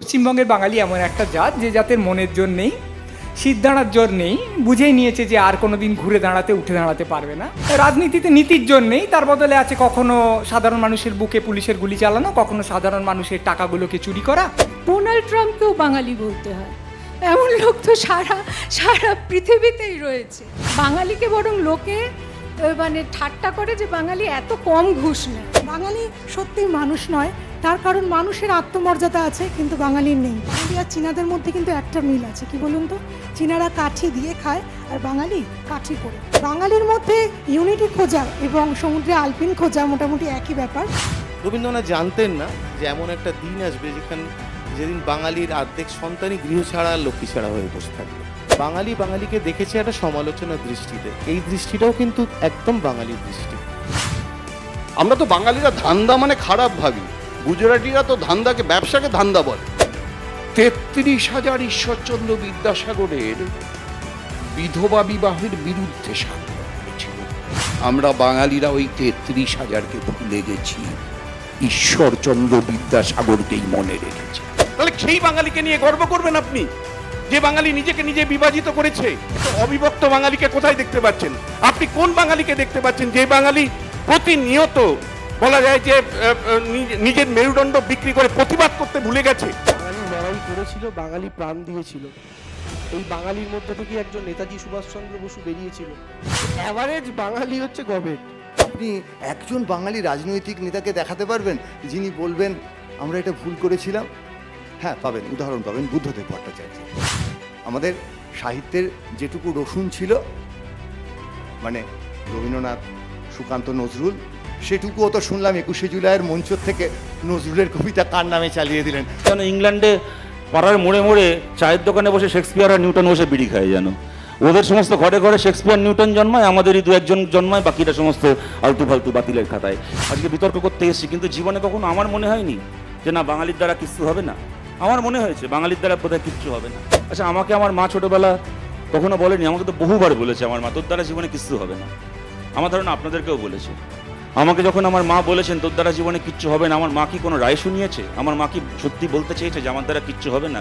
পশ্চিমবঙ্গের বাঙালি এমন একটা জাত যে জাতের মনের জোর নেই, শীত দাঁড়ার জোর নেই, বুঝেই নিয়েছে যে আর কোনোদিন ঘুরে দাঁড়াতে উঠে দাঁড়াতে পারবে না। রাজনীতিতে নীতির জোর নেই, তার বদলে আছে কখনো সাধারণ মানুষের বুকে পুলিশের গুলি চালানো, কখনো সাধারণ মানুষের টাকাগুলোকে চুরি করা। ডোনাল্ড ট্রাম্পকেও বাঙালি বলতে হয়, এমন লোক তো সারা সারা পৃথিবীতেই রয়েছে। বাঙালিকে বরং লোকে মানে ঠাট্টা করে যে বাঙালি এত কম ঘুষ নেয়। বাঙালি সত্যি মানুষ নয়, তার কারণ মানুষের আত্মমর্যাদা আছে কিন্তু বাঙালির নেই। বাঙালি আর চীনাদের মধ্যে কিন্তু একটা মিল আছে, কি বলুন তো? চীনারা কাঠি দিয়ে খায় আর বাঙালি কাঠি করে। বাঙালির মধ্যে ইউনিটি খোঁজা এবং সমুদ্রে আলপিন খোঁজা মোটামুটি একই ব্যাপার। রবীন্দ্রনাথ জানতেন না যে এমন একটা দিন আসবে যেদিন বাঙালির অর্ধেক সন্তানই গৃহ ছাড়া লক্ষ্মী ছাড়া হয়ে বসে থাকবে। বাঙালি বাঙালিকে দেখেছে একটা সমালোচনার দৃষ্টিতে, এই দৃষ্টিটাও কিন্তু একদম বাঙালির দৃষ্টি। আমরা তো বাঙালিরা ধান্দা মানে খারাপ ভাবি, গুজরাটিরা তো ধান্দাকে ব্যবসাকে ধান্দা বলে। ৩৩,০০০ ঈশ্বরচন্দ্র বিদ্যাসাগরের বিধবা বিবাহের বিরুদ্ধে স্বাক্ষর করেছিল। আমরা বাঙালিরা ওই ৩৩,০০০কে ভুলে গেছি, ঈশ্বরচন্দ্র বিদ্যাসাগরকেই মনে রেখেছি। তাহলে সেই বাঙালিকে নিয়ে গর্ব করবেন আপনি, যে বাঙালি নিজেকে নিজে বিভাজিত করেছে? অবিভক্ত বাঙালিকে কোথায় দেখতে পাচ্ছেন আপনি? কোন বাঙালিকে দেখতে পাচ্ছেন যে বাঙালি প্রতিনিয়ত বলা যায় যে নিজের মেরুদণ্ড বিক্রি করে প্রতিবাদ করতে ভুলে গেছে? বাঙালি লড়াই করেছিল, বাঙালি প্রাণ দিয়েছিল। এই বাঙালির মধ্যে থেকে একজন নেতাজি সুভাষচন্দ্র বসু বেরিয়েছিল। অ্যাভারেজ বাঙালি হচ্ছে গভর্নমেন্ট। আপনি একজন বাঙালি রাজনৈতিক নেতাকে দেখাতে পারবেন যিনি বলবেন আমরা এটা ভুল করেছিলাম? হ্যাঁ পাবেন, উদাহরণ পাবেন বুদ্ধদেব ভট্টাচার্য। আমাদের সাহিত্যের যেটুকু রসুন ছিল, মানে রবীন্দ্রনাথ, সুকান্ত, নজরুল, সেটুকুও তো শুনলাম ২১শে জুলাইয়ের মঞ্চ থেকে নজরুলের কবিতা কার নামে চালিয়ে দিলেন। কেন ইংল্যান্ডে পাড়ার মোড়ে মোড়ে চায়ের দোকানে বসে শেক্সপিয়ার আর নিউটন বসে বিড়ি খায় জানো? ওদের সমস্ত ঘরে ঘরে শেক্সপিয়ার নিউটন জন্মায়, আমাদেরই দু একজন জন্মায়, বাকিরা সমস্ত আলতু ফালতু বাতিলের খাতায়। আজকে বিতর্ক করতে এসেছি, কিন্তু জীবনে কখনো আমার মনে হয়নি যে না বাঙালির দ্বারা কিছু হবে না। আমার মনে হয়েছে বাঙালির দ্বারা বোধহয় কিচ্ছু হবে না। আচ্ছা, আমাকে আমার মা ছোটবেলা কখনো বলেনি, আমাকে তো বহুবার বলেছে আমার মা, তোর দ্বারা জীবনে কিচ্ছু হবে না। আমার ধারণা আপনাদেরকেও বলেছে। আমাকে যখন আমার মা বলেছেন তোর দ্বারা জীবনে কিচ্ছু হবে না, আমার মা কি কোনো রায় শুনিয়েছে? আমার মা কি সত্যি বলতে চেয়েছে যে আমার দ্বারা কিচ্ছু হবে না?